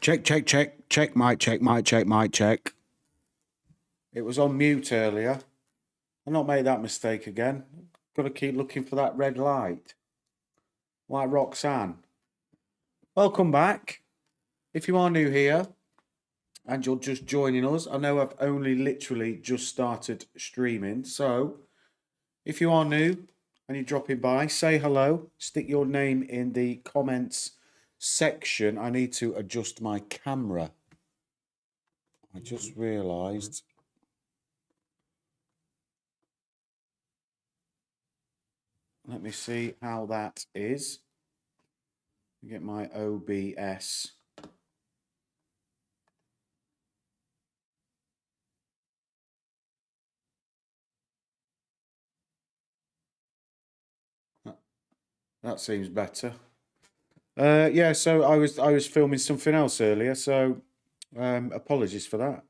Check, check, check, check, mic, check, mic, check, mic, check. It was on mute earlier. I'll not make that mistake again. Got to keep looking for that red light. Like Roxanne. Welcome back. If you are new here and you're just joining us, I know I've only literally just started streaming. So if you are new and you're dropping by, say hello. Stick your name in the comments section. I need to adjust my camera. I just realised. Let me see how that is. Get my OBS. That seems better. Yeah, so I was filming something else earlier, so apologies for that.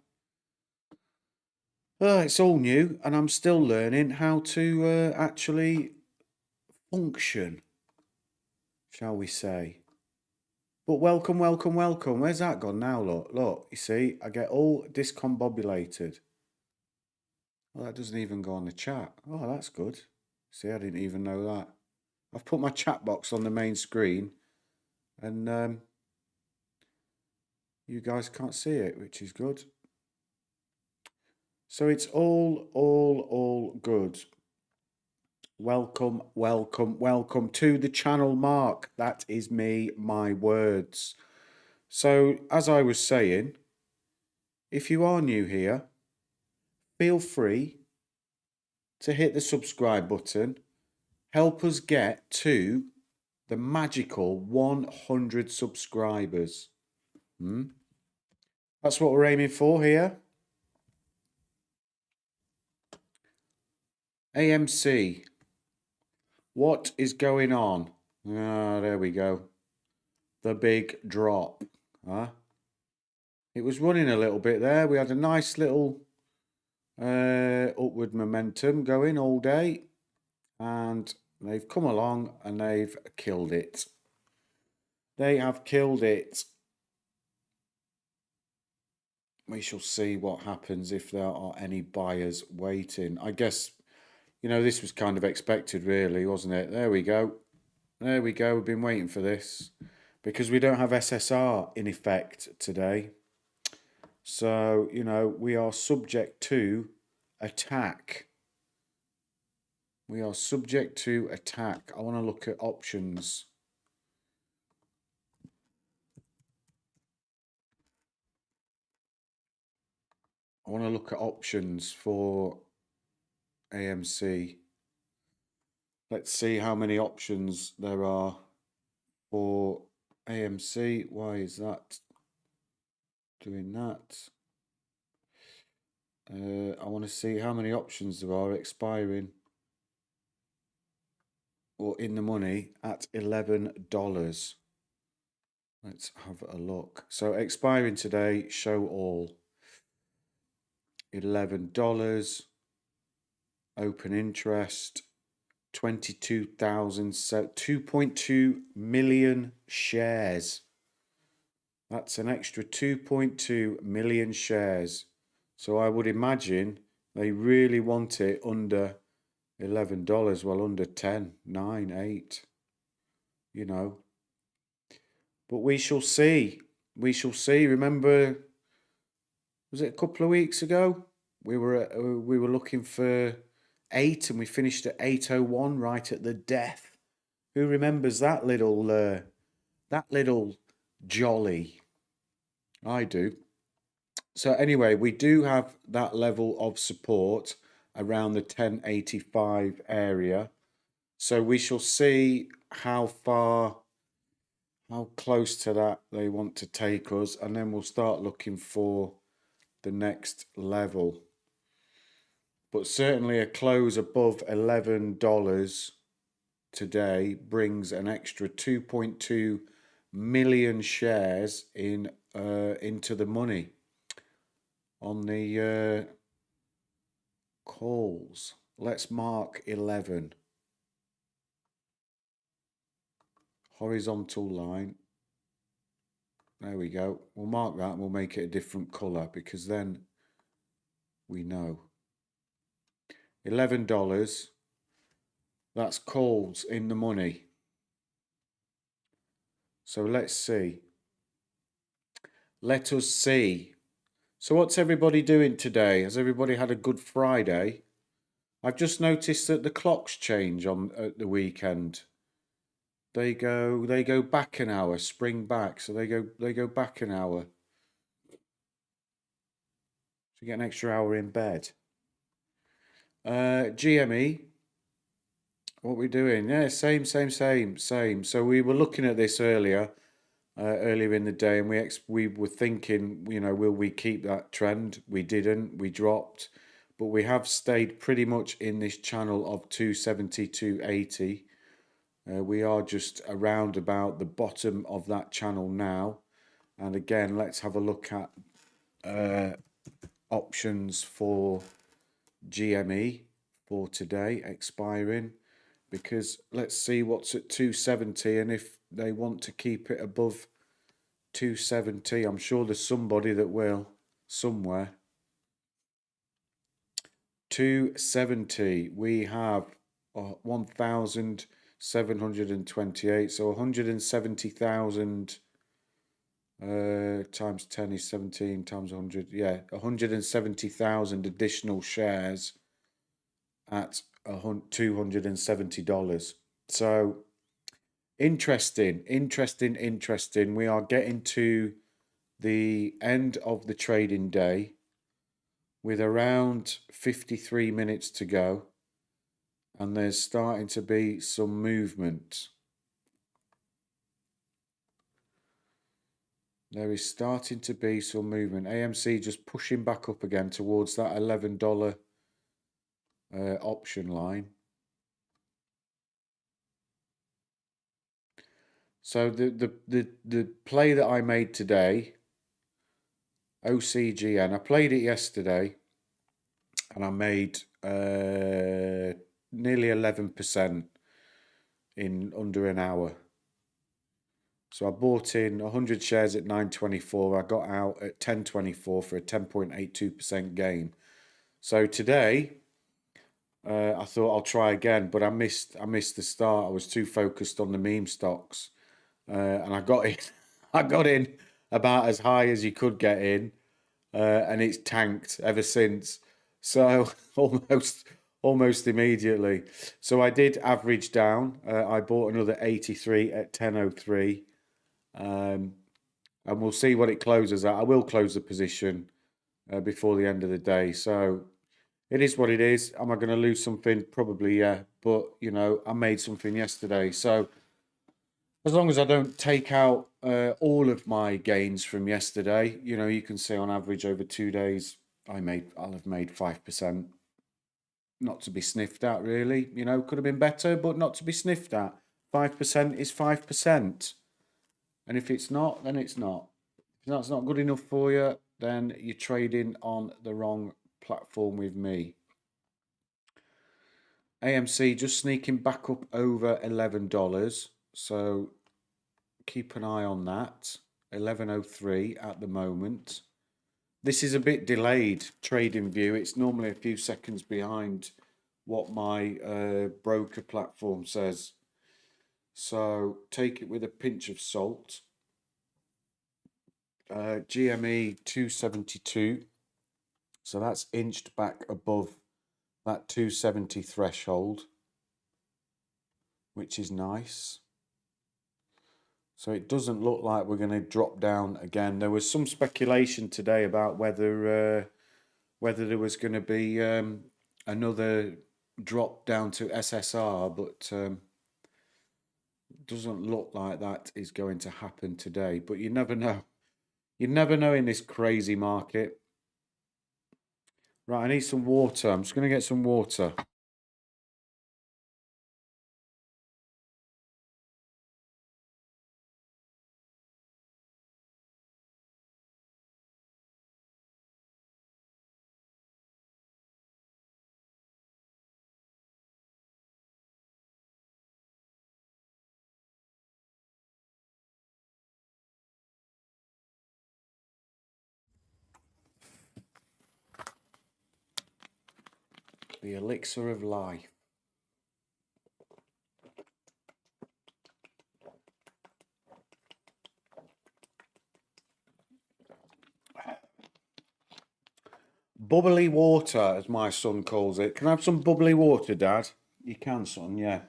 It's all new, and I'm still learning how to actually function, shall we say. But welcome, welcome, welcome. Where's that gone now? Look, you see, I get all discombobulated. Well, that doesn't even go on the chat. Oh, that's good. See, I didn't even know that. I've put my chat box on the main screen, and you guys can't see it, which is good. So it's all good. Welcome, welcome, welcome to the channel, Mark. That is me, my words. So, as I was saying, if you are new here, feel free to hit the subscribe button. Help us get to the magical 100 subscribers. That's what we're aiming for here. AMC. What is going on? Ah, there we go. The big drop. Huh? It was running a little bit there. We had a nice little upward momentum going all day. And they've come along and they've killed it. They have killed it. We shall see what happens if there are any buyers waiting. I guess, you know, this was kind of expected, really, wasn't it? There we go. There we go. We've been waiting for this because we don't have SSR in effect today. So, you know, we are subject to attack. We are subject to attack. I want to look at options. I want to look at options for AMC. Let's see how many options there are for AMC. Why is that doing that? I want to see how many options there are expiring or in the money at $11. Let's have a look. So expiring today, show all. $11. Open interest. 22,000, so 2.2 million shares. That's an extra 2.2 million shares. So I would imagine they really want it under $11, well, under 10, 9, 8, you know. But we shall see. We shall see. Remember, was it a couple of weeks ago? We were looking for 8 and we finished at 801 right at the death. Who remembers that little jolly? I do. So anyway, we do have that level of support around the 1085 area. So we shall see how close to that they want to take us, and then we'll start looking for the next level. But certainly a close above $11 today brings an extra 2.2 million shares in into the money on the calls. Let's mark 11. Horizontal line. There we go. We'll mark that and we'll make it a different colour because then we know. $11. That's calls in the money. So let's see. Let us see. So what's everybody doing today? Has everybody had a good Friday? I've just noticed that the clocks change on at the weekend. They go back an hour, spring back, so they go back an hour. So you get an extra hour in bed. GME, what we doing? Yeah, same. So we were looking at this earlier in the day, and we were thinking, will we keep that trend? We didn't. We dropped, but we have stayed pretty much in this channel of 270, 280. We are just around about the bottom of that channel now. And again, let's have a look at options for GME for today expiring, because let's see what's at 270, and if they want to keep it above 270, I'm sure there's somebody that will somewhere. 270, we have 1,728, so 170,000 times 10 is 17 times 100. Yeah, 170,000 additional shares at $270. So interesting. We are getting to the end of the trading day with around 53 minutes to go, and there's starting to be some movement. There is starting to be some movement. AMC just pushing back up again towards that $11 option line. So the play that I made today, OCGN, I played it yesterday, and I made nearly 11% in under an hour. So I bought in 100 shares at 9.24. I got out at 10.24 for a 10.82% gain. So today, I thought I'll try again, but I missed the start. I was too focused on the meme stocks, and I got in. I got in about as high as you could get in, and it's tanked ever since. So almost immediately. So I did average down. I bought another 83 at 10.03. And we'll see what it closes at. I will close the position before the end of the day. So it is what it is. Am I going to lose something? Probably, yeah. But, I made something yesterday. So as long as I don't take out all of my gains from yesterday, you can see on average over 2 days, I'll have made 5%. Not to be sniffed at, really. Could have been better, but not to be sniffed at. 5% is 5%. And if it's not, then it's not. If that's not good enough for you, then you're trading on the wrong platform with me. AMC just sneaking back up over $11. So keep an eye on that. 11.03 at the moment. This is a bit delayed trading view. It's normally a few seconds behind what my broker platform says. So take it with a pinch of salt. GME 272. So that's inched back above that 270 threshold, which is nice. So it doesn't look like we're going to drop down again. There was some speculation today about whether there was going to be another drop down to SSR, but doesn't look like that is going to happen today. But you never know. You never know in this crazy market. Right, I need some water. I'm just going to get some water. The elixir of life. Bubbly water, as my son calls it. Can I have some bubbly water, Dad? You can, son, yeah.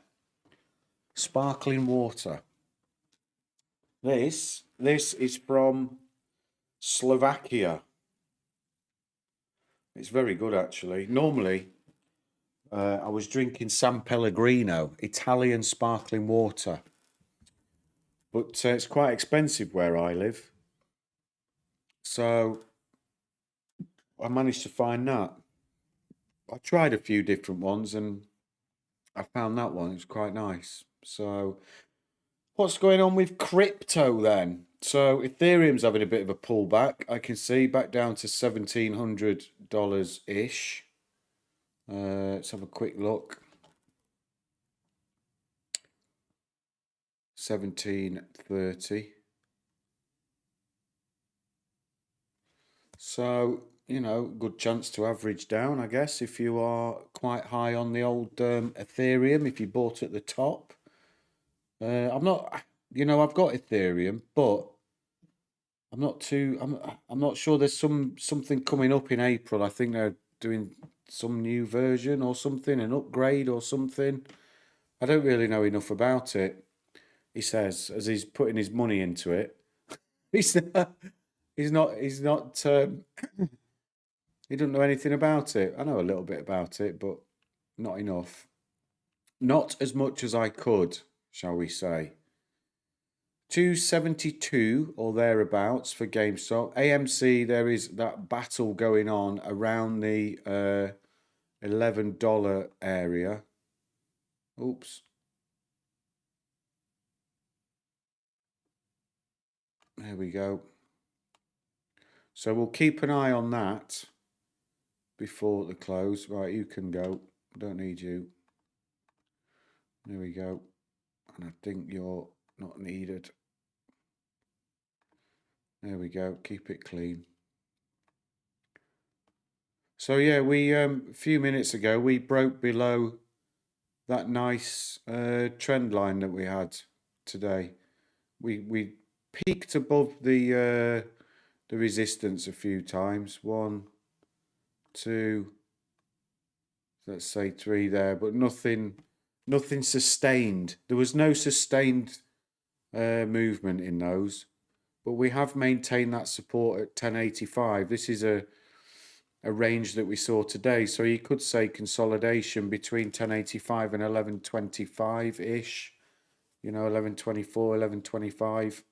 Sparkling water. This is from Slovakia. It's very good, actually. Normally, I was drinking San Pellegrino, Italian sparkling water. But it's quite expensive where I live. So I managed to find that. I tried a few different ones and I found that one. It was quite nice. So what's going on with crypto then? So Ethereum's having a bit of a pullback. I can see back down to $1,700 ish. Let's have a quick look. 1730. So, you know, good chance to average down, I guess, if you are quite high on the old Ethereum, if you bought at the top. I'm not, you know, I've got Ethereum, but I'm not too, I'm not sure there's something coming up in April. I think they're doing some new version or something, an upgrade or something. I don't really know enough about it. He says, as he's putting his money into it. He's he's not, he doesn't know anything about it. I know a little bit about it, but not enough. Not as much as I could, shall we say. 272 or thereabouts for GameStop. AMC, there is that battle going on around the $11 area. Oops. There we go. So we'll keep an eye on that before the close. Right, you can go. Don't need you. There we go. And I think you're not needed. There we go. Keep it clean. So yeah, we a few minutes ago we broke below that nice trend line that we had today. We peaked above the resistance a few times. 1, 2, let's say 3 there, but nothing sustained. There was no sustained movement in those, but we have maintained that support at 1085. This is a range that we saw today, so you could say consolidation between 1085 and 1125 ish, you know, 1124, 1125.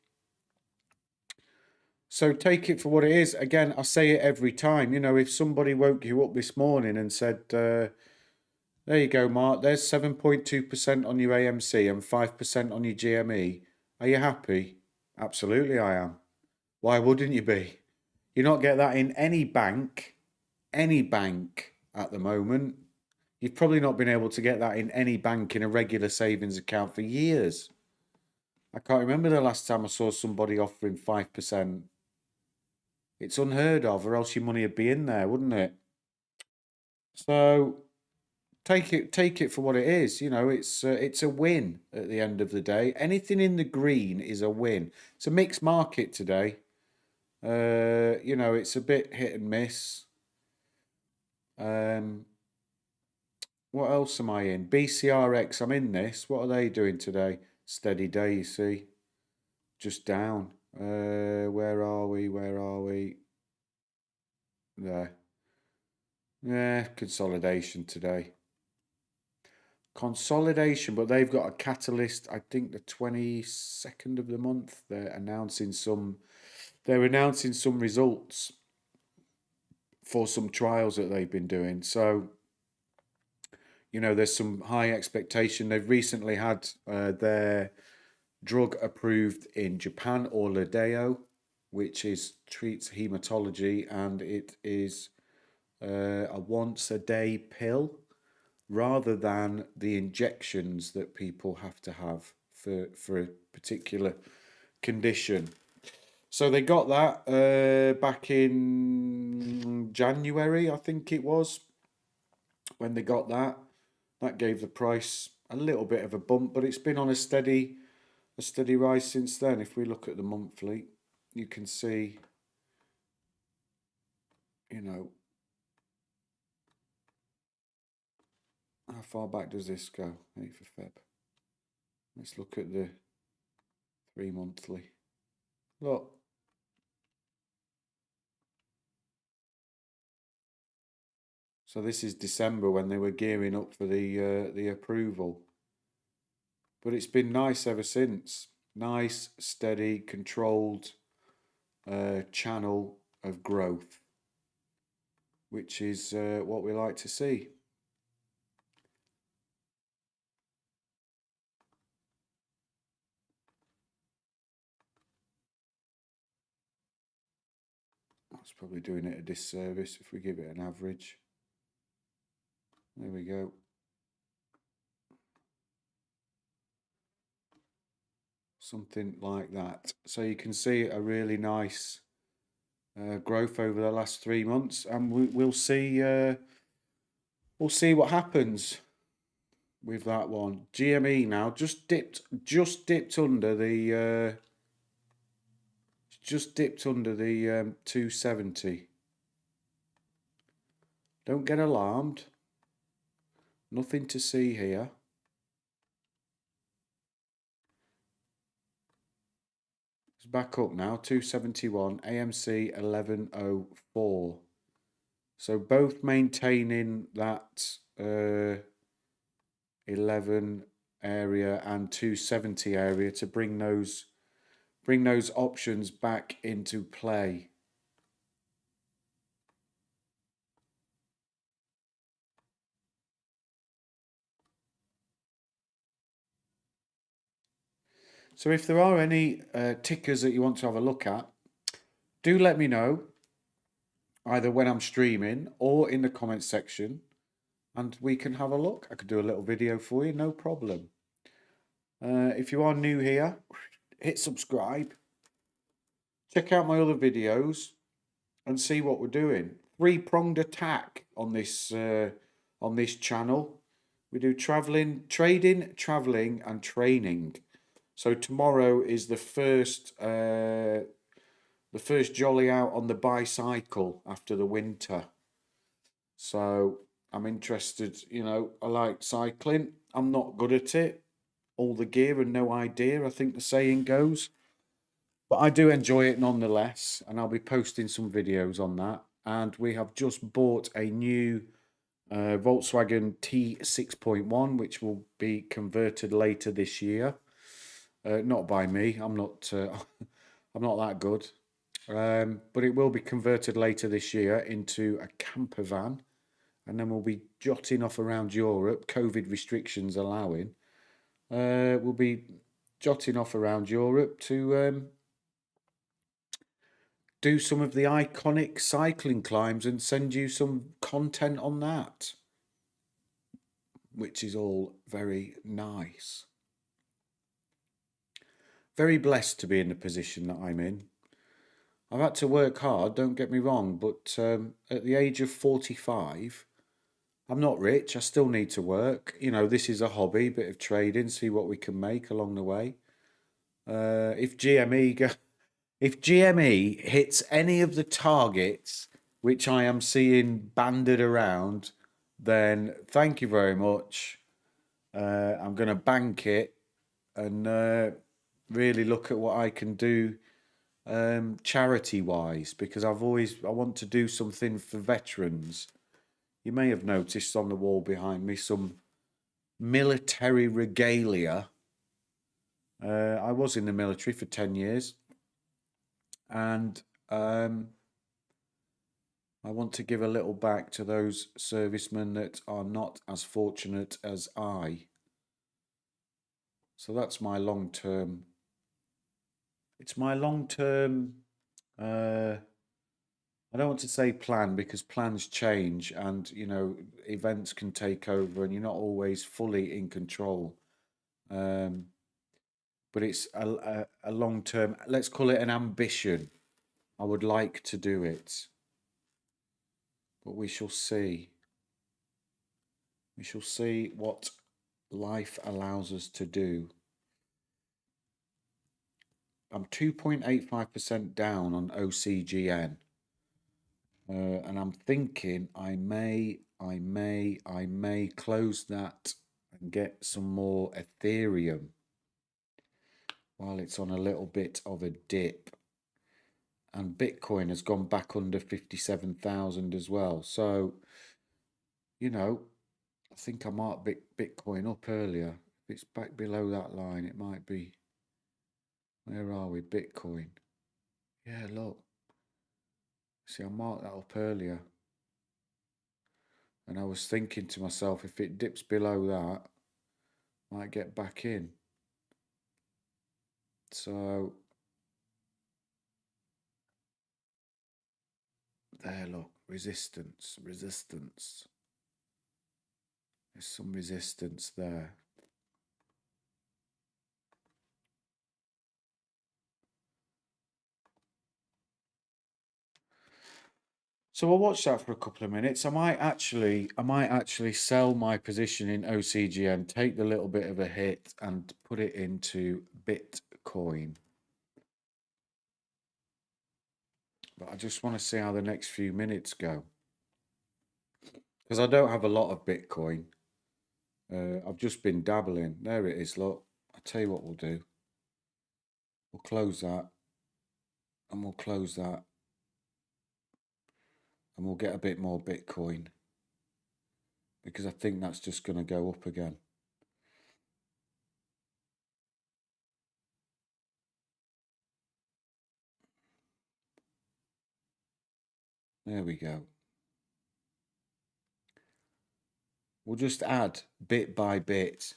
So take it for what it is. Again, I say it every time, you know, if somebody woke you up this morning and said, there you go, Mark, there's 7.2% on your AMC and 5% on your GME, are you happy? Absolutely I am. Why wouldn't you be? You not get that in any bank at the moment. You've probably not been able to get that in any bank in a regular savings account for years. I can't remember the last time I saw somebody offering 5%. It's unheard of, or else your money would be in there, wouldn't it? So take it for what it is. You know, it's a win at the end of the day. Anything in the green is a win. It's a mixed market today. You know, it's a bit hit and miss. What else am I in? BCRX, I'm in this. What are they doing today? Steady day, you see. Just down. Where are we? Where are we? There. Yeah, consolidation today. Consolidation, but they've got a catalyst, I think the 22nd of the month. They're announcing some results for some trials that they've been doing. So, you know, there's some high expectation. They've recently had their drug approved in Japan, Orladeyo, which treats hematology, and it is a once a day pill rather than the injections that people have to have for a particular condition. So they got that back in January, I think it was. when they got that. That gave the price a little bit of a bump, but it's been on a steady rise since then. If we look at the monthly, you can see, you know, how far back does this go? 8th of Feb. Let's look at the 3 monthly. Look. So this is December when they were gearing up for the approval. But it's been nice ever since. Nice, steady, controlled channel of growth, which is what we like to see. That's probably doing it a disservice if we give it an average. There we go. Something like that. So you can see a really nice growth over the last 3 months, and we'll see what happens with that one. GME now just dipped under the 270. Don't get alarmed. Nothing to see here. It's back up now, 271, AMC 1104. So both maintaining that 11 area and 270 area to bring those options back into play. So if there are any tickers that you want to have a look at, do let me know, either when I'm streaming or in the comments section, and we can have a look. I could do a little video for you, no problem. If you are new here, hit subscribe. Check out my other videos and see what we're doing. Three-pronged attack on this channel. We do trading, traveling, and training. So tomorrow is the first jolly out on the bicycle after the winter. So I'm interested, you know, I like cycling. I'm not good at it. All the gear and no idea, I think the saying goes. But I do enjoy it nonetheless, and I'll be posting some videos on that. And we have just bought a new Volkswagen T6.1, which will be converted later this year. Not by me. I'm not. I'm not that good. But it will be converted later this year into a camper van, and then we'll be jotting off around Europe, COVID restrictions allowing. We'll be jotting off around Europe to do some of the iconic cycling climbs and send you some content on that, which is all very nice. Very blessed to be in the position that I'm in. I've had to work hard, don't get me wrong, but at the age of 45, I'm not rich. I still need to work. You know, this is a hobby, bit of trading, see what we can make along the way. If GME hits any of the targets which I am seeing banded around, then thank you very much. I'm going to bank it and really look at what I can do charity wise, because I want to do something for veterans. You may have noticed on the wall behind me some military regalia. I was in the military for 10 years, and I want to give a little back to those servicemen that are not as fortunate as I. So that's my long-term. It's my long-term. I don't want to say plan, because plans change, and you know, events can take over, and you're not always fully in control. But it's a long-term. Let's call it an ambition. I would like to do it, but we shall see. We shall see what life allows us to do. I'm 2.85% down on OCGN. And I'm thinking I may close that and get some more Ethereum while it's on a little bit of a dip. And Bitcoin has gone back under 57,000 as well. So, you know, I think I marked Bitcoin up earlier. If it's back below that line, it might be. Where are we? Bitcoin. Yeah, look. See, I marked that up earlier. And I was thinking to myself, if it dips below that, I might get back in. So, there, look. Resistance. There's some resistance there. So I'll watch that for a couple of minutes. I might actually sell my position in OCGN, take the little bit of a hit and put it into Bitcoin. But I just want to see how the next few minutes go. Because I don't have a lot of Bitcoin. I've just been dabbling. There it is, look. I'll tell you what we'll do. We'll close that. And we'll close that. And we'll get a bit more Bitcoin. Because I think that's just going to go up again. There we go. We'll just add bit by bit.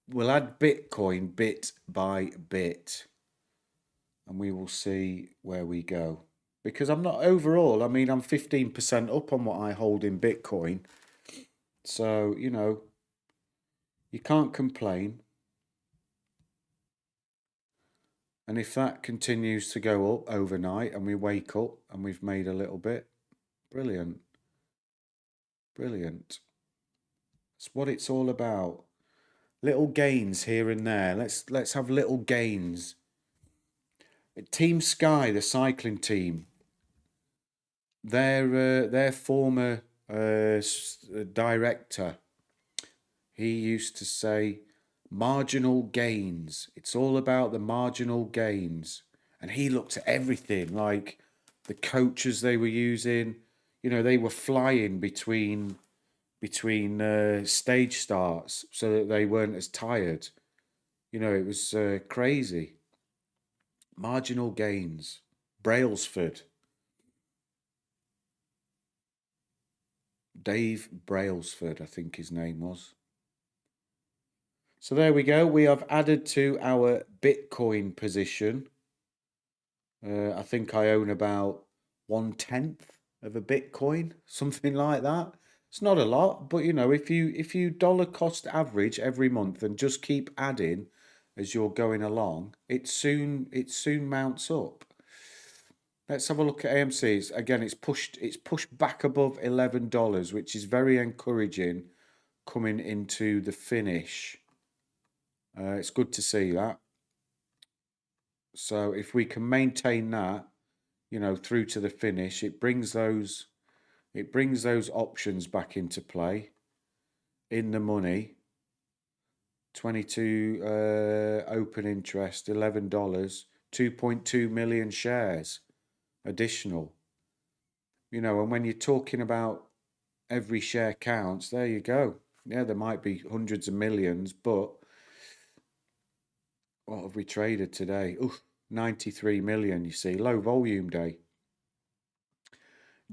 We'll add Bitcoin bit by bit. And we will see where we go. Because I'm not overall, I mean, I'm 15% up on what I hold in Bitcoin. So, you know, you can't complain. And if that continues to go up overnight and we wake up and we've made a little bit, brilliant. Brilliant. It's what it's all about. Little gains here and there. Let's have little gains. Team Sky, the cycling team, their former director, he used to say, marginal gains. It's all about the marginal gains. And he looked at everything, like the coaches they were using. You know, they were flying between stage starts so that they weren't as tired. You know, it was crazy. Marginal gains. Brailsford. Dave Brailsford, I think his name was. So there we go. We have added to our Bitcoin position. I think I own about 1/10 of a Bitcoin, something like that. It's not a lot, but you know, if you dollar cost average every month and just keep adding as you're going along, it soon mounts up. Let's have a look at AMC's. Again, it's pushed back above $11, which is very encouraging coming into the finish. It's good to see that. So if we can maintain that, you know, through to the finish, it brings those options back into play. In the money, 22 open interest, $11, 2.2 million shares additional. You know, and when you're talking about every share counts, there you go. Yeah, there might be hundreds of millions, but what have we traded today? Oof, 93 million, you see. Low volume day.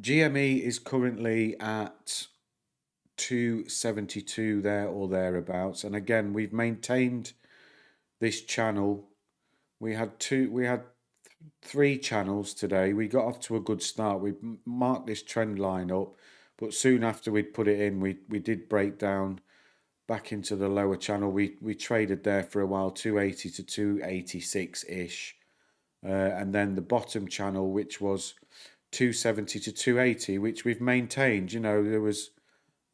GME is currently at 272 there or thereabouts. And again, we've maintained this channel. We had three channels today. We got off to a good start. We marked this trend line up, but soon after we'd put it in, we did break down back into the lower channel. We traded there for a while, 280 to 286 ish, and then the bottom channel, which was 270 to 280, which we've maintained. You know, there was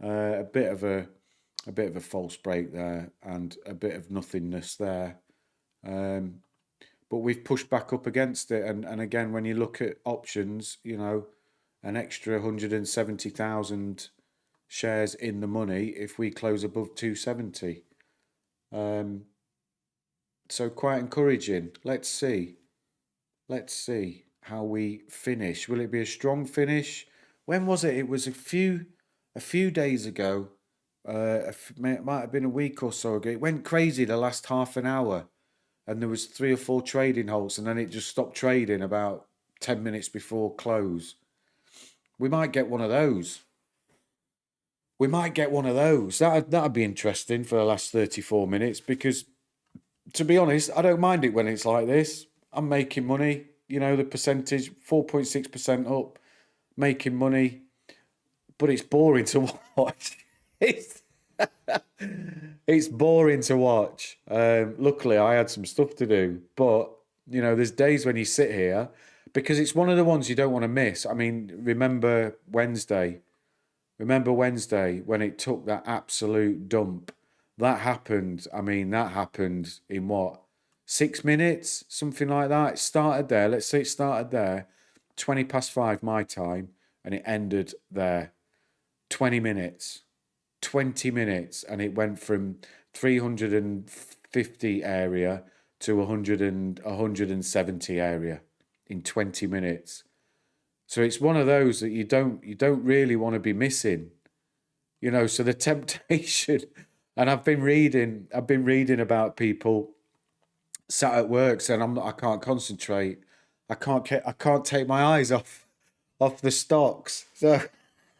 a bit of a a bit of a false break there and a bit of nothingness there. But we've pushed back up against it. And again, when you look at options, you know, an extra 170,000 shares in the money if we close above 270. So quite encouraging. Let's see. Let's see how we finish. Will it be a strong finish? When was it? It was a few days ago. It might have been a week or so ago. It went crazy the last half an hour, and there was 3 or 4 trading halts, and then it just stopped trading about 10 minutes before close. We might get one of those. We might get one of those. That'd be interesting for the last 34 minutes because, to be honest, I don't mind it when it's like this. I'm making money. You know, the percentage, 4.6% up, making money, but it's boring to watch. It's boring to watch. Luckily, I had some stuff to do, but you know, there's days when you sit here because it's one of the ones you don't want to miss. I mean, remember Wednesday? Remember Wednesday when it took that absolute dump? That happened. I mean, that happened in what, 6 minutes, something like that. It started there. Let's say it started there, 5:20 my time, and it ended there. 20 minutes. 20 minutes, and it went from 350 area to 170 area in 20 minutes. So it's one of those that you don't really want to be missing. You know, so the temptation, and I've been reading about people sat at work saying I can't concentrate. I can't take my eyes off the stocks. So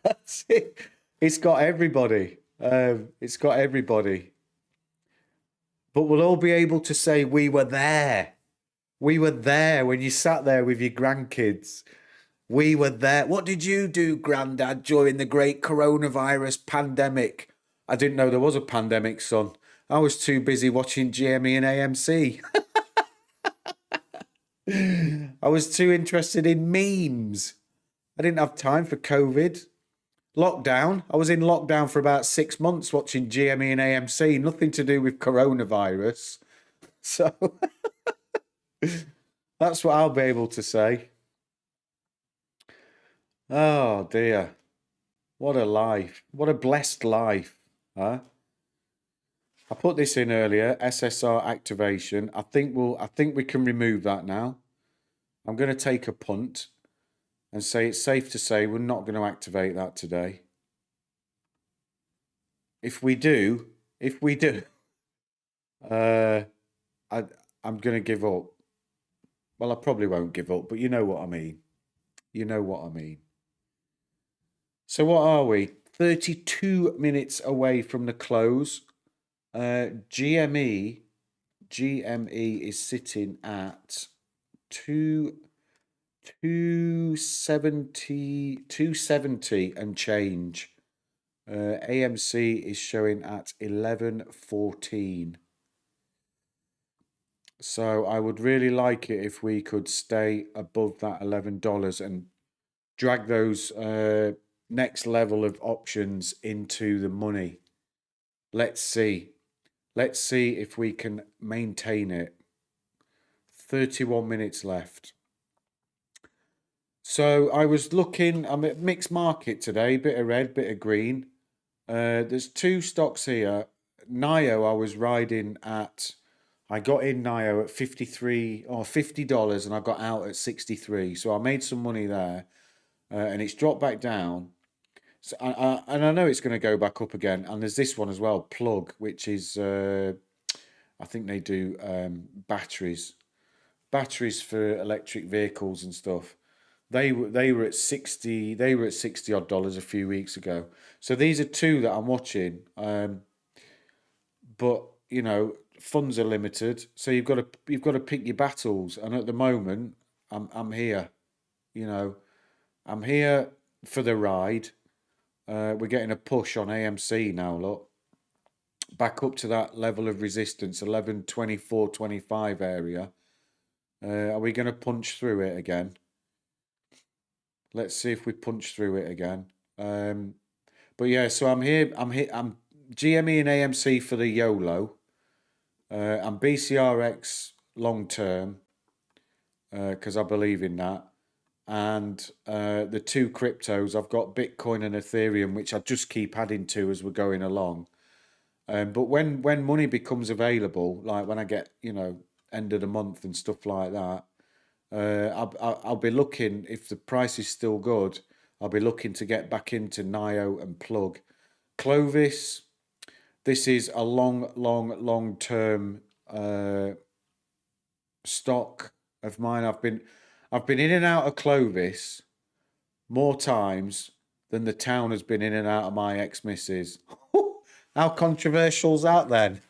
that's it. It's got everybody. It's got everybody. But we'll all be able to say we were there. We were there when you sat there with your grandkids. We were there. What did you do, Grandad, during the great coronavirus pandemic? I didn't know there was a pandemic, son. I was too busy watching GME and AMC. I was too interested in memes. I didn't have time for COVID. Lockdown. I was in lockdown for about 6 months watching GME and AMC. Nothing to do with coronavirus. So that's what I'll be able to say. Oh dear. What a life. What a blessed life. Huh? I put this in earlier, SSR activation. I think we can remove that now. I'm going to take a punt and say it's safe to say we're not going to activate that today. If we do, I'm going to give up. Well, I probably won't give up, but you know what I mean. You know what I mean. So what are we? 32 minutes away from the close. GME is sitting at 270 and change. AMC is showing at 11.14. So I would really like it if we could stay above that $11 and drag those next level of options into the money. Let's see. Let's see if we can maintain it. 31 minutes left. So I was looking, I'm at mixed market today, bit of red, bit of green. There's 2 stocks here. NIO I was riding at, I got in NIO at 53 or $50 and I got out at 63. So I made some money there and it's dropped back down. So and I know it's going to go back up again. And there's this one as well, Plug, which is, I think they do batteries for electric vehicles and stuff. They were at 60 odd dollars a few weeks ago. So these are 2 that I'm watching. But you know, funds are limited, so you've got to pick your battles. And at the moment, I'm here. You know, I'm here for the ride. We're getting a push on AMC now. Look, back up to that level of resistance, 11.24.25 area. Are we going to punch through it again? Let's see if we punch through it again. But yeah, so I'm here. GME and AMC for the YOLO, and BCRX long term, because I believe in that. And the two cryptos, I've got Bitcoin and Ethereum, which I just keep adding to as we're going along. But when money becomes available, like when I get, end of the month and stuff like that, I'll be looking, if the price is still good, I'll be looking to get back into NIO and Plug. Clovis, this is a long term stock of mine. I've been in and out of Clovis more times than the town has been in and out of my ex-missus. How controversial's that then?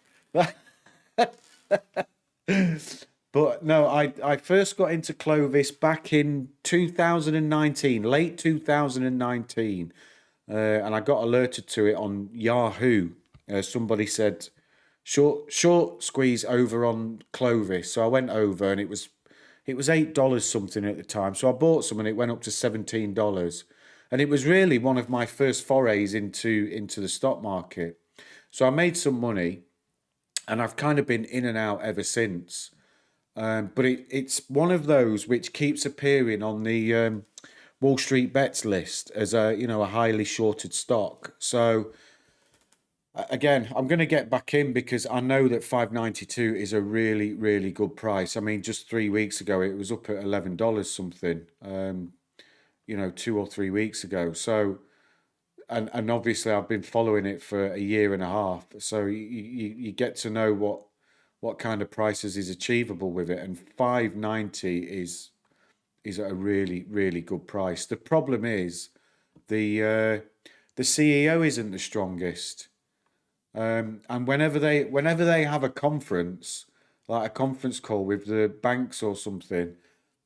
But no, I first got into Clovis back in 2019, late 2019, and I got alerted to it on Yahoo. Somebody said short squeeze over on Clovis, so I went over and it was $8 something at the time. So I bought some and it went up to $17, and it was really one of my first forays into the stock market. So I made some money, and I've kind of been in and out ever since. But it's one of those which keeps appearing on the Wall Street Bets list as a highly shorted stock. So again, I'm going to get back in because I know that 592 is a really good price. I mean, just 3 weeks ago it was up at $11 something. 2 or 3 weeks ago. So and obviously I've been following it for a year and a half. So you get to know what kind of prices is achievable with it, and 590 is a really good price. The problem is the CEO isn't the strongest, and whenever they have a conference, like a conference call with the banks or something,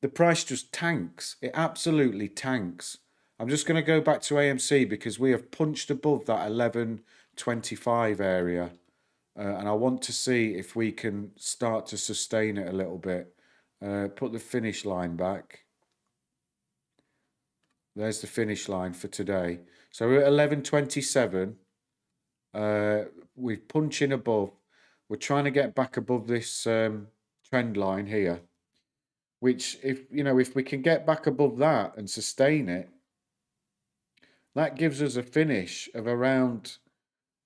the price just tanks. It absolutely tanks. I'm just going to go back to AMC because we have punched above that 1125 area. And I want to see if we can start to sustain it a little bit. Put the finish line back. There's the finish line for today. So we're at 1127. We're punching above. We're trying to get back above this trend line here. Which, if we can get back above that and sustain it, that gives us a finish of around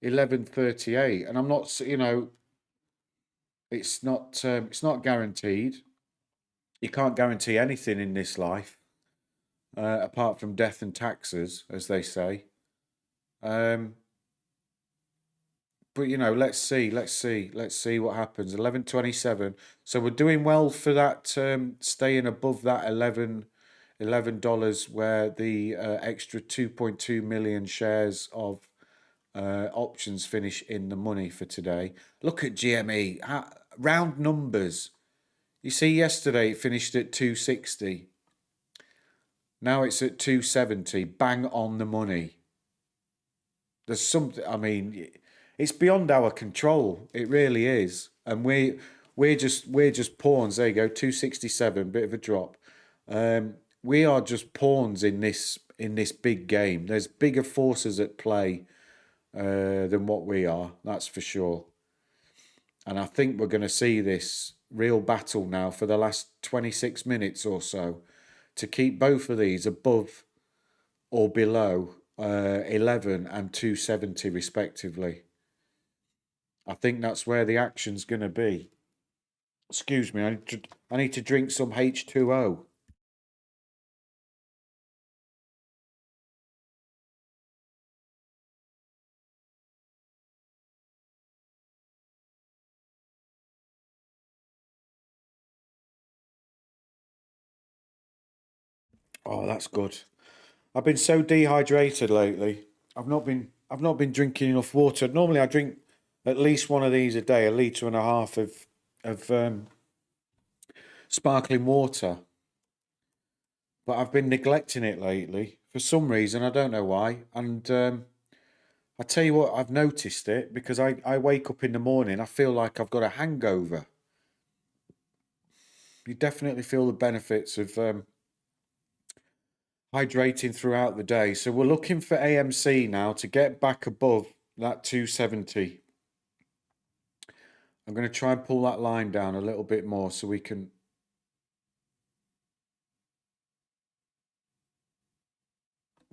1138. And I'm not, it's not guaranteed. You can't guarantee anything in this life, apart from death and taxes, as they say. But let's see what happens. 1127. So we're doing well for that, staying above that $11 where the extra 2.2 million shares of options finish in the money for today. Look at GME, round numbers. You see, yesterday it finished at 260. Now it's at 270. Bang on the money. There's something. I mean, it's beyond our control. It really is, and we're just pawns. There you go, 267. Bit of a drop. We are just pawns in this big game. There's bigger forces at play than what we are. That's for sure. And I think we're going to see this real battle now for the last 26 minutes or so to keep both of these above or below 11 and 270 respectively. I think that's where the action's going to be. Excuse me, I need to drink some H2O. Oh, that's good. I've been so dehydrated lately. I've not been drinking enough water. Normally I drink at least one of these a day, 1.5 litres of sparkling water. But I've been neglecting it lately for some reason. I don't know why. And I tell you what, I've noticed it because I wake up in the morning, I feel like I've got a hangover. You definitely feel the benefits of hydrating throughout the day. So we're looking for AMC now to get back above that 270. I'm going to try and pull that line down a little bit more so we can.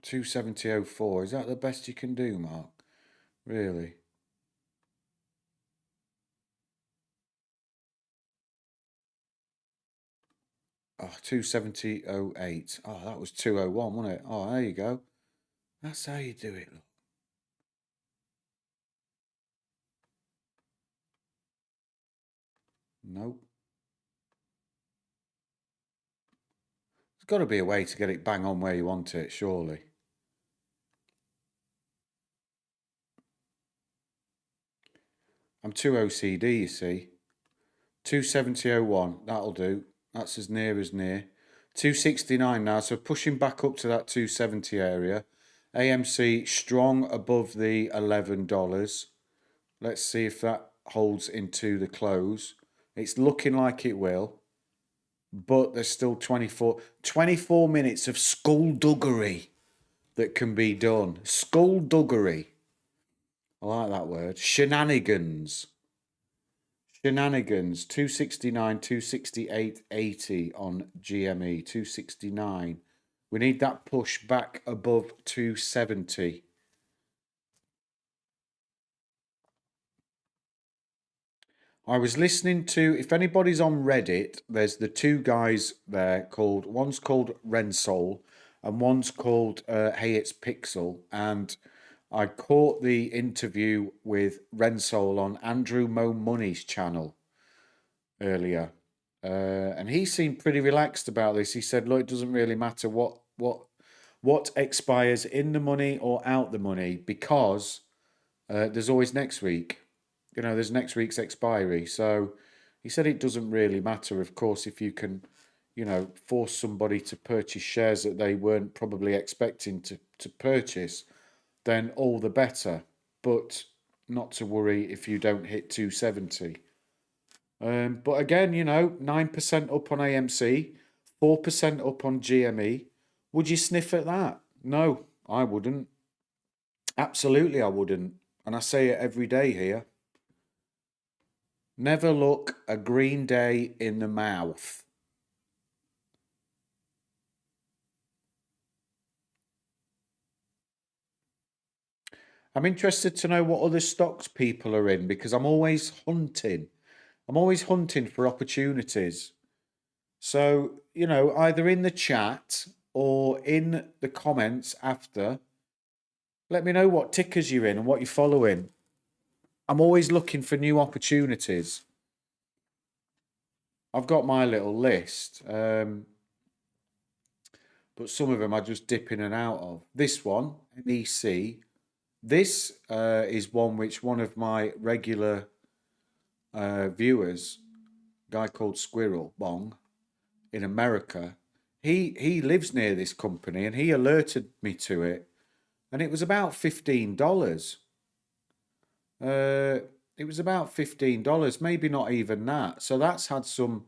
270.04. Is that the best you can do, Mark? Really? Oh, 270.08. Oh, that was 201, wasn't it? Oh, there you go. That's how you do it. Look. Nope. There's got to be a way to get it bang on where you want it, surely. I'm too OCD, you see. 270.01, that'll do. That's as near as near. 269 now, so pushing back up to that 270 area. AMC strong above the $11. Let's see if that holds into the close. It's looking like it will, but there's still 24 minutes of skullduggery that can be done. Skullduggery. I like that word. Shenanigans. Shenanigans. 269, 268.80 on GME. 269. We need that push back above 270. I was listening to, if anybody's on Reddit, there's the two guys there called, one's called Rensol and one's called Hey It's Pixel. And I caught the interview with Rensol on Andrew Mo Money's channel earlier. And he seemed pretty relaxed about this. He said, look, it doesn't really matter what expires in the money or out the money because there's always next week. You know, there's next week's expiry. So he said it doesn't really matter, of course, if you can, you know, force somebody to purchase shares that they weren't probably expecting to purchase, then all the better. But not to worry if you don't hit 270. But again, you know, 9% up on AMC, 4% up on GME. Would you sniff at that? No, I wouldn't. Absolutely, I wouldn't. And I say it every day here. Never look a green day in the mouth. I'm interested to know what other stocks people are in because I'm always hunting. I'm always hunting for opportunities. So, you know, either in the chat or in the comments after, let me know what tickers you're in and what you're following. I'm always looking for new opportunities. I've got my little list, but some of them I just dip in and out of. This one, MEC, this is one which one of my regular viewers, a guy called Squirrel Bong in America, he lives near this company and he alerted me to it, and it was about $15. It was about $15, maybe not even that. So that's had some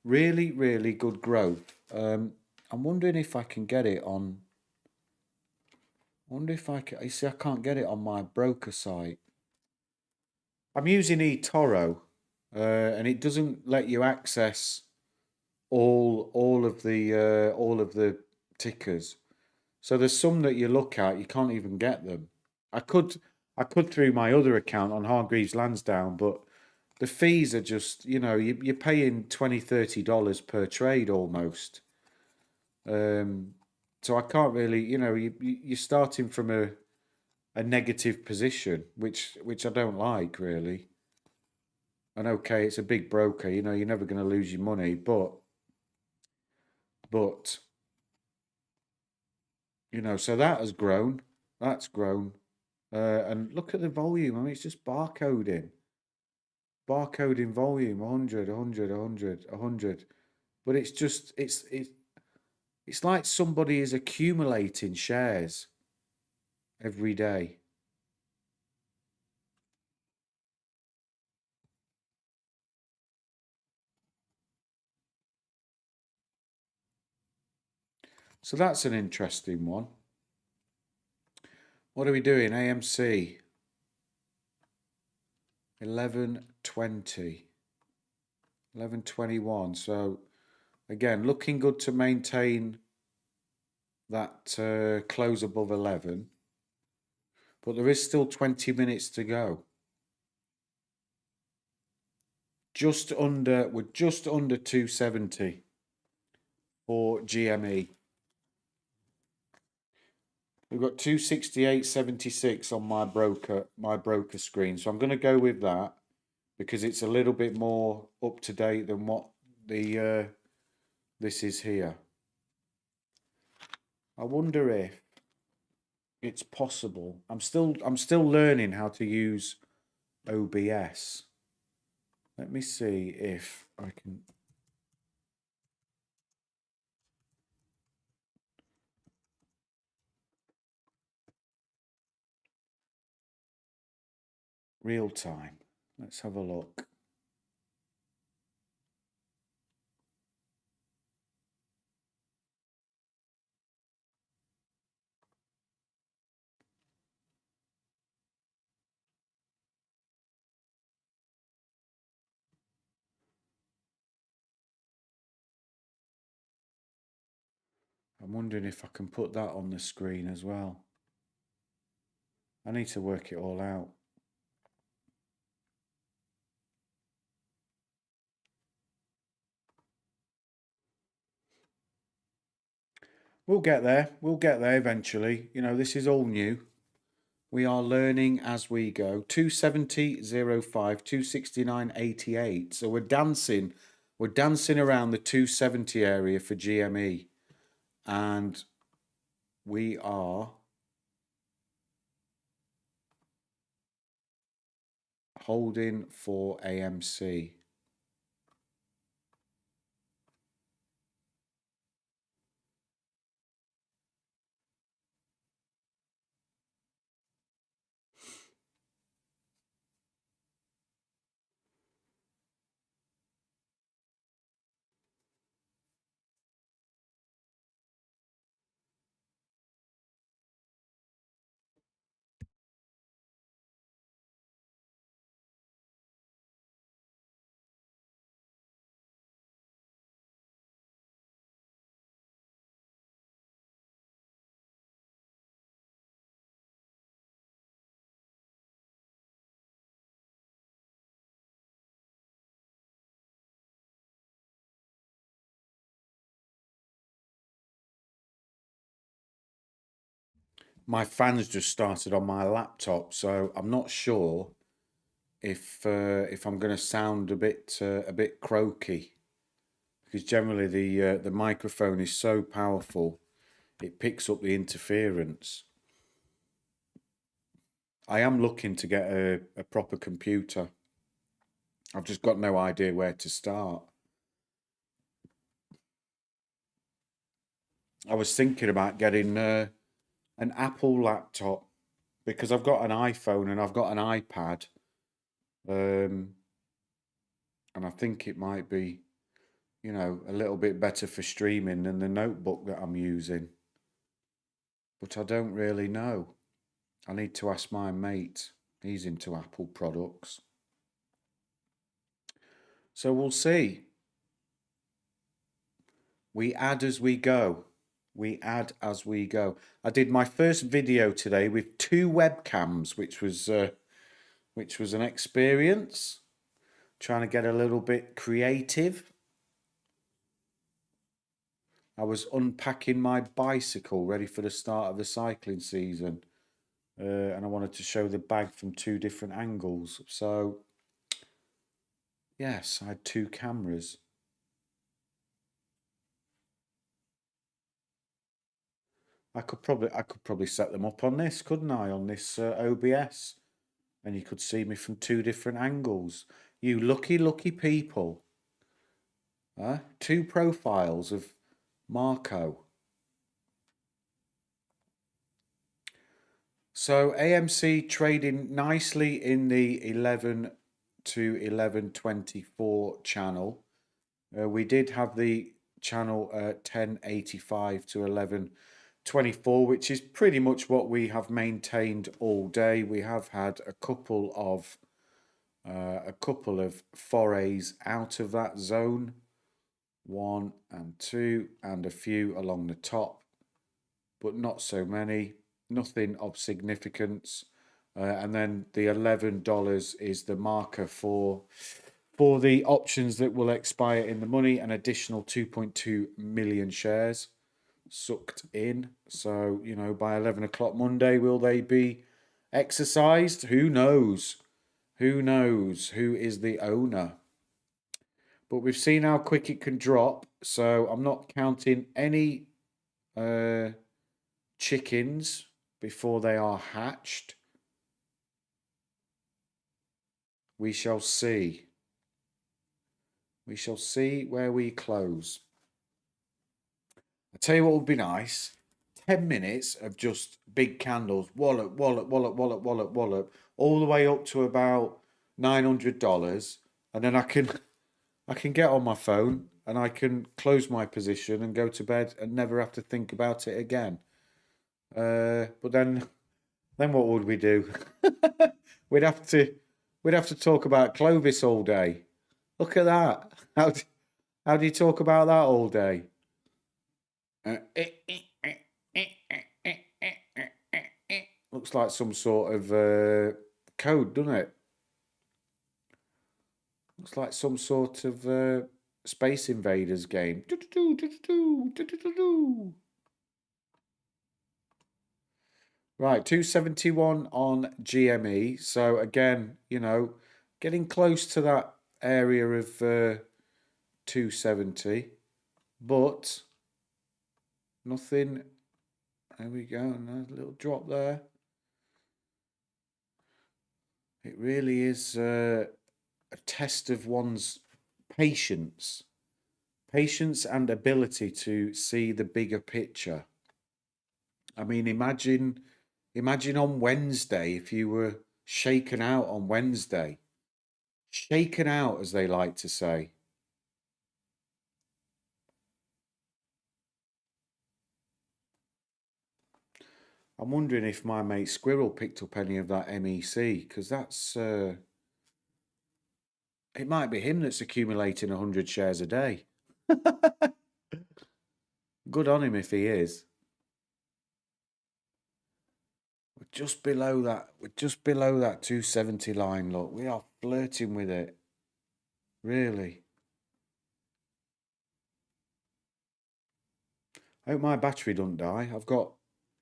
really, really good growth. I'm wondering if I can get it on. I wonder if I can. You see, I can't get it on my broker site. I'm using eToro, and it doesn't let you access all of the tickers. So there's some that you look at, you can't even get them. I could I could through my other account on Hargreaves Lansdown, but the fees are just, you know, you're paying $20-30 per trade almost. So I can't really, you know, you're starting from a negative position, which I don't like really. And okay, it's a big broker, you know, you're never going to lose your money, but you know, so that has grown. That's grown. And look at the volume. I mean, it's just barcoding. Barcoding volume, 100, 100, 100, 100. But it's just, it's like somebody is accumulating shares every day. So that's an interesting one. What are we doing? AMC. 11:20, 11:21. So again, looking good to maintain that close above 11. But there is still 20 minutes to go. We're just under 270 for GME. We've got 268.76 on my broker screen. So I'm going to go with that because it's a little bit more up to date than what the this is here. I wonder if it's possible. I'm still learning how to use OBS. Let me see if I can. Real time. Let's have a look. I'm wondering if I can put that on the screen as well. I need to work it all out. We'll get there. We'll get there eventually. You know, this is all new. We are learning as we go. 270.05, 269.88. So we're dancing around the 270 area for GME. And we are holding for AMC. My fan's just started on my laptop, so I'm not sure if I'm going to sound a bit croaky because generally the microphone is so powerful it picks up the interference. I am looking to get a proper computer. I've just got no idea where to start. I was thinking about getting an Apple laptop because I've got an iPhone and I've got an iPad. And I think it might be, you know, a little bit better for streaming than the notebook that I'm using. But I don't really know. I need to ask my mate. He's into Apple products. So we'll see. We add as we go. We add as we go. I did my first video today with 2 webcams, which was an experience. Trying to get a little bit creative. I was unpacking my bicycle ready for the start of the cycling season. And I wanted to show the bag from 2 different angles. So, yes, I had 2 cameras. I could probably set them up on this, couldn't I? On this OBS, and you could see me from 2 different angles. You lucky people. 2 profiles of Marco. So AMC trading nicely in the 11 to 11.24 channel. We did have the channel 1085 to 11.24, which is pretty much what we have maintained all day. We have had a couple of a couple of forays out of that zone. 1 and 2 and a few along the top, but not so many. Nothing of significance. And then the $11 is the marker for the options that will expire in the money, an additional 2.2 million shares sucked in. So, you know, by 11 o'clock Monday, will they be exercised? Who knows? Who knows who is the owner? But we've seen how quick it can drop. So I'm not counting any chickens before they are hatched. We shall see. We shall see where we close. I tell you what would be nice. 10 minutes of just big candles, wallop, wallop, wallop, wallop, wallop, wallop, all the way up to about $900, and then I can get on my phone and I can close my position and go to bed and never have to think about it again. But then what would we do? we'd have to talk about Clovis all day. Look at that. How do you talk about that all day? Looks like some sort of code, doesn't it? Looks like some sort of Space Invaders game. Right, 271 on GME. So again, you know, getting close to that area of 270, but nothing. There we go, another little drop there. It really is a test of one's patience and ability to see the bigger picture. I mean, imagine on Wednesday if you were shaken out on Wednesday. Shaken out, as they like to say. I'm wondering if my mate Squirrel picked up any of that MEC, because that's... it might be him that's accumulating 100 shares a day. Good on him if he is. We're just below that. We're just below that 270 line, look. We are flirting with it. Really. I hope my battery don't die. I've got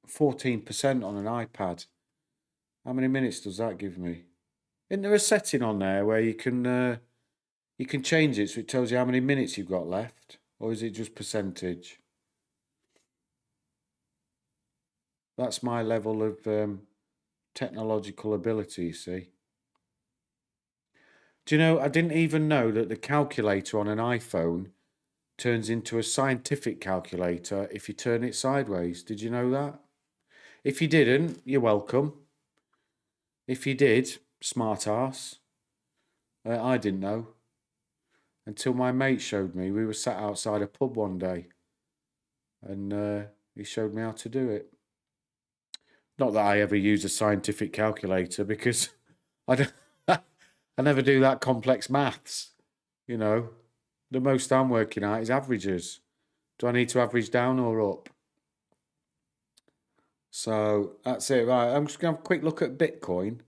14% on an iPad. How many minutes does that give me? Isn't there a setting on there where you can change it so it tells you how many minutes you've got left? Or is it just percentage? That's my level of technological ability, you see. Do you know, I didn't even know that the calculator on an iPhone turns into a scientific calculator if you turn it sideways. Did you know that? If you didn't, you're welcome. If you did, smart ass. I didn't know. Until my mate showed me. We were sat outside a pub one day. And he showed me how to do it. Not that I ever use a scientific calculator because I never do that complex maths. You know, the most I'm working at is averages. Do I need to average down or up? So that's it. Right, I'm just going to have a quick look at Bitcoin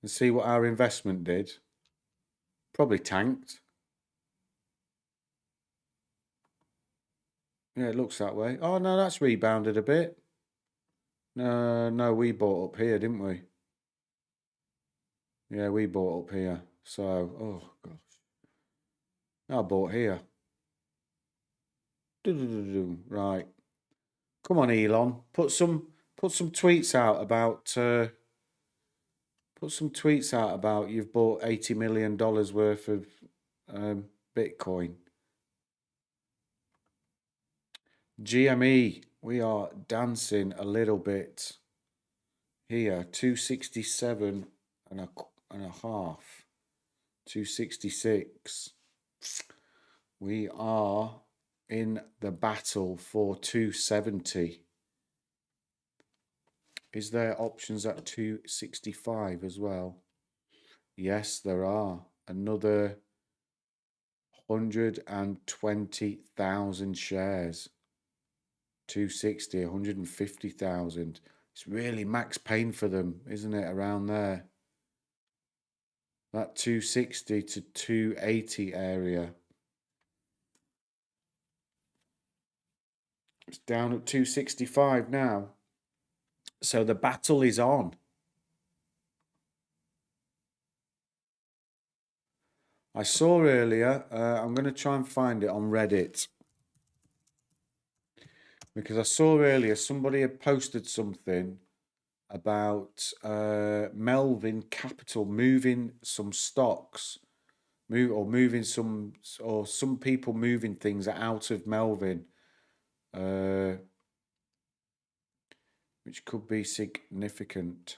and see what our investment did. Probably tanked. Yeah, it looks that way. Oh, no, that's rebounded a bit. No, we bought up here, didn't we? Yeah, we bought up here. So, oh, gosh. I bought here. Right. Come on, Elon. Put some tweets out about you've bought $80 million worth of Bitcoin. GME, we are dancing a little bit here. 267 and a half. 266. We are in the battle for 270. Is there options at 265 as well? Yes, there are. Another 120,000 shares. 260, 150,000. It's really max pain for them, isn't it, around there? That 260 to 280 area. It's down at 265 now. So the battle is on. I saw earlier, I'm going to try and find it on Reddit. Because I saw earlier somebody had posted something about Melvin Capital moving some stocks, moving some people moving things out of Melvin, uh, which could be significant.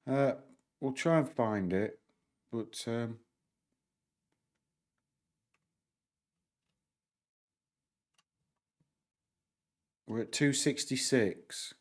Uh, we'll try and find it, but we're at 266.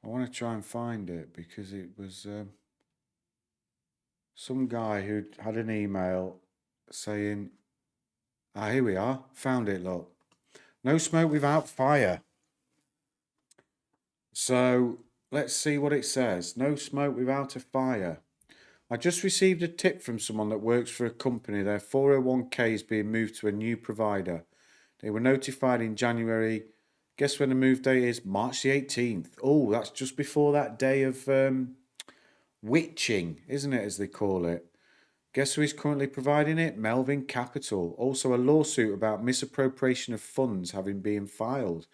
I want to try and find it because it was some guy who had an email saying, here we are, found it, look. No smoke without fire. So let's see what it says. No smoke without a fire. I just received a tip from someone that works for a company. Their 401k is being moved to a new provider. They were notified in January. Guess when the move date is? March the 18th. Oh, that's just before that day of witching, isn't it, as they call it? Guess who is currently providing it? Melvin Capital. Also, a lawsuit about misappropriation of funds having been filed.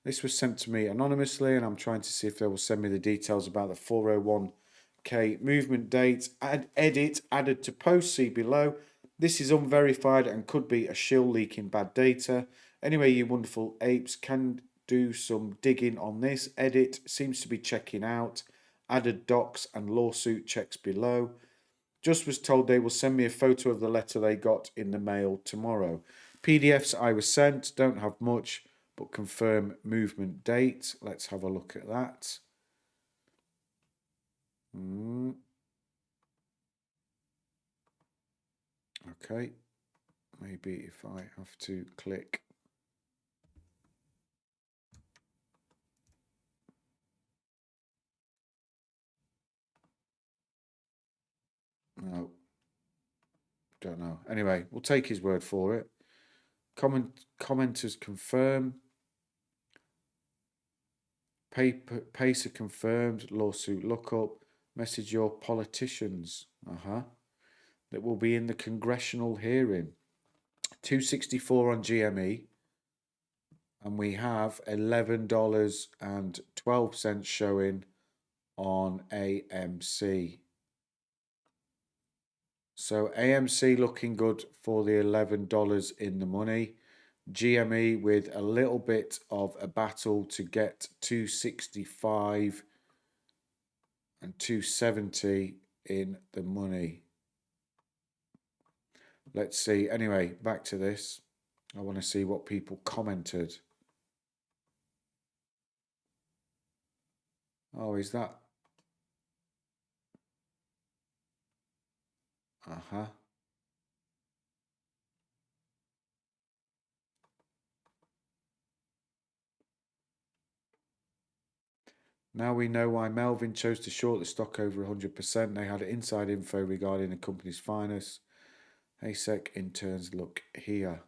This was sent to me anonymously, and I'm trying to see if they will send me the details about the 401k movement date. Edit added to post, see below. This is unverified and could be a shill leaking bad data. Anyway, you wonderful apes can do some digging on this. Edit seems to be checking out. Added docs and lawsuit checks below. Just was told they will send me a photo of the letter they got in the mail tomorrow. PDFs I was sent, don't have much, but confirm movement date. Let's have a look at that. Okay, maybe if I have to click. No, don't know. Anyway, we'll take his word for it. Commenters confirm. Pacer confirmed. Lawsuit lookup. Message your politicians. That will be in the congressional hearing. 264 on GME. And we have $11.12 showing on AMC. So AMC looking good for the $11 in the money. GME with a little bit of a battle to get 265 and 270 in the money. Let's see. Anyway, back to this. I want to see what people commented. Oh, is that? Now we know why Melvin chose to short the stock over 100%. They had inside info regarding the company's finance. ASEC interns look here.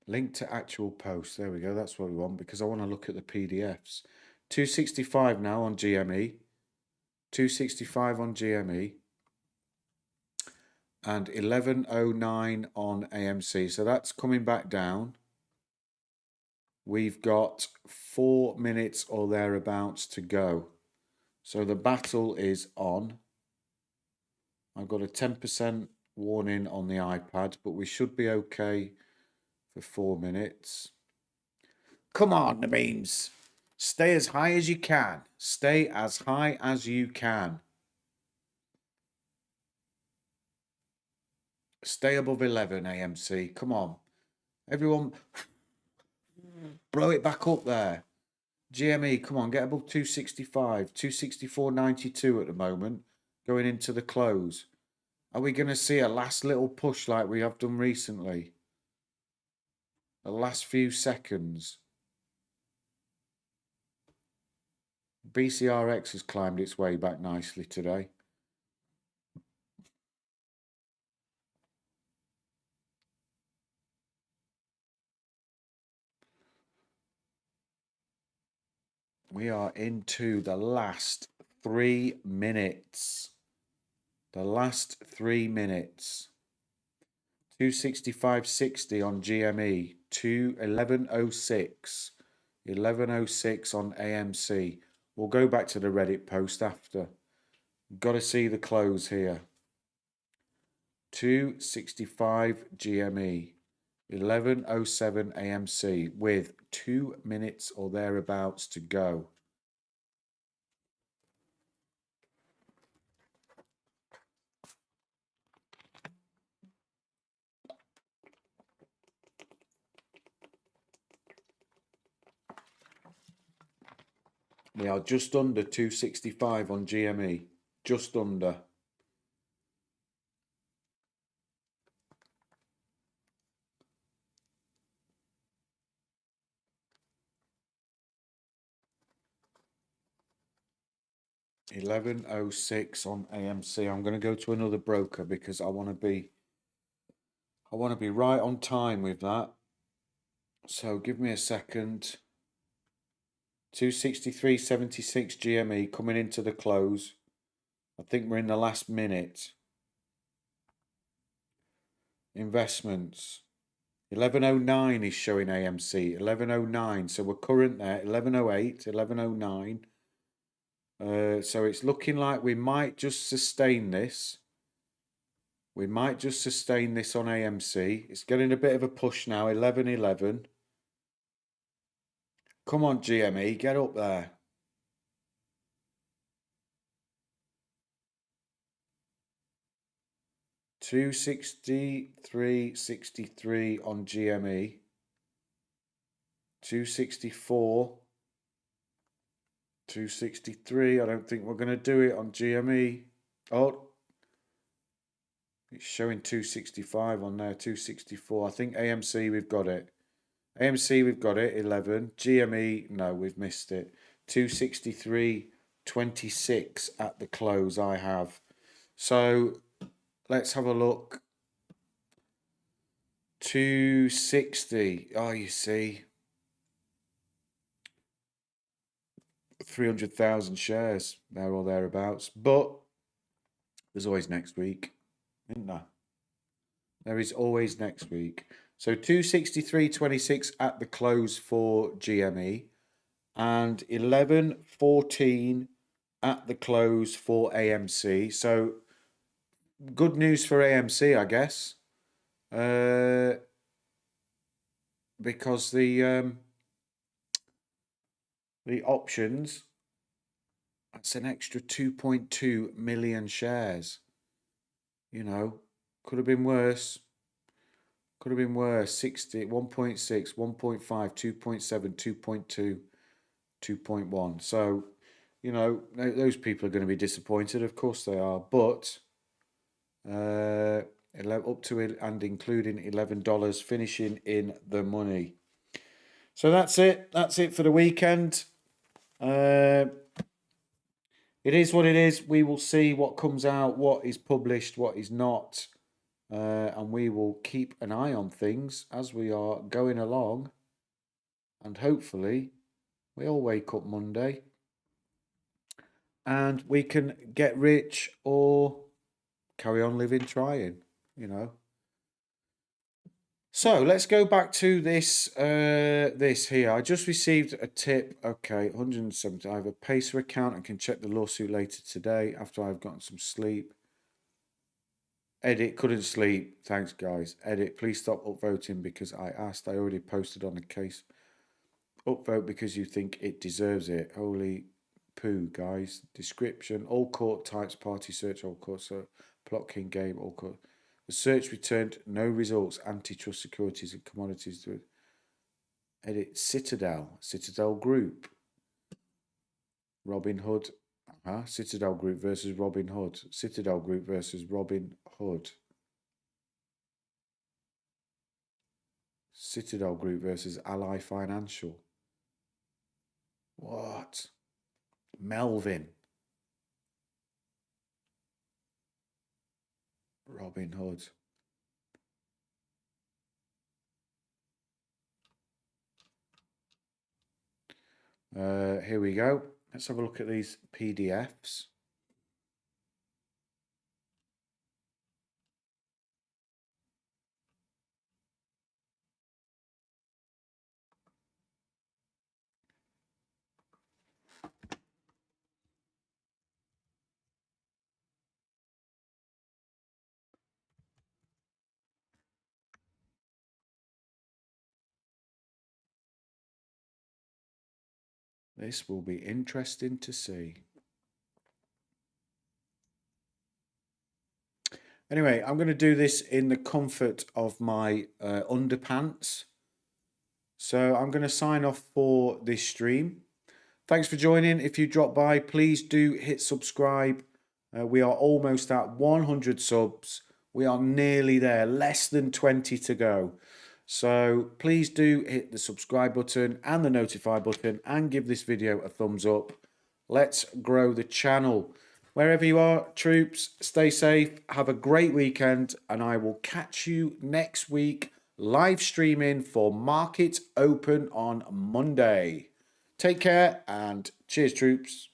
Link to actual post. There we go. That's what we want because I want to look at the PDFs. 265 now on GME. 265 on GME. And 1109 on AMC. So that's coming back down. We've got 4 minutes or thereabouts to go. So the battle is on. I've got a 10% warning on the iPad, but we should be okay for 4 minutes. Come on, the memes. Stay as high as you can. Stay as high as you can. Stay above 11 AMC. Come on. Everyone, blow it back up there. GME, come on, get above 265. 264.92 at the moment, going into the close. Are we going to see a last little push like we have done recently? The last few seconds. BCRX has climbed its way back nicely today. We are into the last 3 minutes. The last 3 minutes. 265.60 on GME. 1106. 1106 on AMC. We'll go back to the Reddit post after. Got to see the close here. 265 GME. 1107 AMC with 2 minutes or thereabouts to go. We are just under 265 on GME. Just under. $11.06 on AMC. I'm going to go to another broker because I want to be right on time with that. So give me a second. 263.76 GME coming into the close. I think we're in the last minute. Investments. 1109 is showing AMC. 1109. So we're current there. 1108, 1109. So it's looking like we might just sustain this. We might just sustain this on AMC. It's getting a bit of a push now. 1111. Come on, GME, get up there. $263.63 on GME. 264. 263. I don't think we're going to do it on GME. Oh, it's showing 265 on there. 264. I think AMC we've got it. AMC we've got it. 11. GME no, we've missed it. 263.26 at the close. I have. So let's have a look. 260. Oh, you see. 300,000 shares there or thereabouts. But There's always next week, isn't there? There is always next week. So 263.26 at the close for GME and 11.14 at the close for AMC. So good news for AMC, I guess, because the options, that's an extra 2.2 million shares. You know, could have been worse. Could have been worse. 60, 1.6, 1.5, 2.7, 2.2, 2.1. So, you know, those people are going to be disappointed. Of course they are. But up to it and including $11, finishing in the money. So that's it. That's it for the weekend. It is what it is. We will see what comes out, what is published, what is not. And we will keep an eye on things as we are going along. And hopefully we all wake up Monday and we can get rich or carry on living trying, you know. So let's go back to this this here. I just received a tip. Okay, 170. I have a Pacer account and can check the lawsuit later today after I've gotten some sleep. Edit, couldn't sleep. Thanks, guys. Edit, please stop upvoting because I asked. I already posted on the case. Upvote because you think it deserves it. Holy poo, guys. Description, all court types, party search, all court search, plot king game, all court. The search returned no results. Antitrust securities and commodities. Edit, Citadel Group. Robin Hood. Citadel Group versus Robin Hood. Citadel Group versus Robin Hood. Citadel Group versus Ally Financial. What? Melvin. Robin Hood. Here we go. Let's have a look at these PDFs. This will be interesting to see. Anyway, I'm going to do this in the comfort of my underpants. So I'm going to sign off for this stream. Thanks for joining. If you drop by, please do hit subscribe. We are almost at 100 subs. We are nearly there, less than 20 to go. So please do hit the subscribe button and the notify button and give this video a thumbs up. Let's grow the channel. Wherever you are, troops, stay safe, have a great weekend, and I will catch you next week live streaming for Market Open on Monday. Take care and cheers, troops.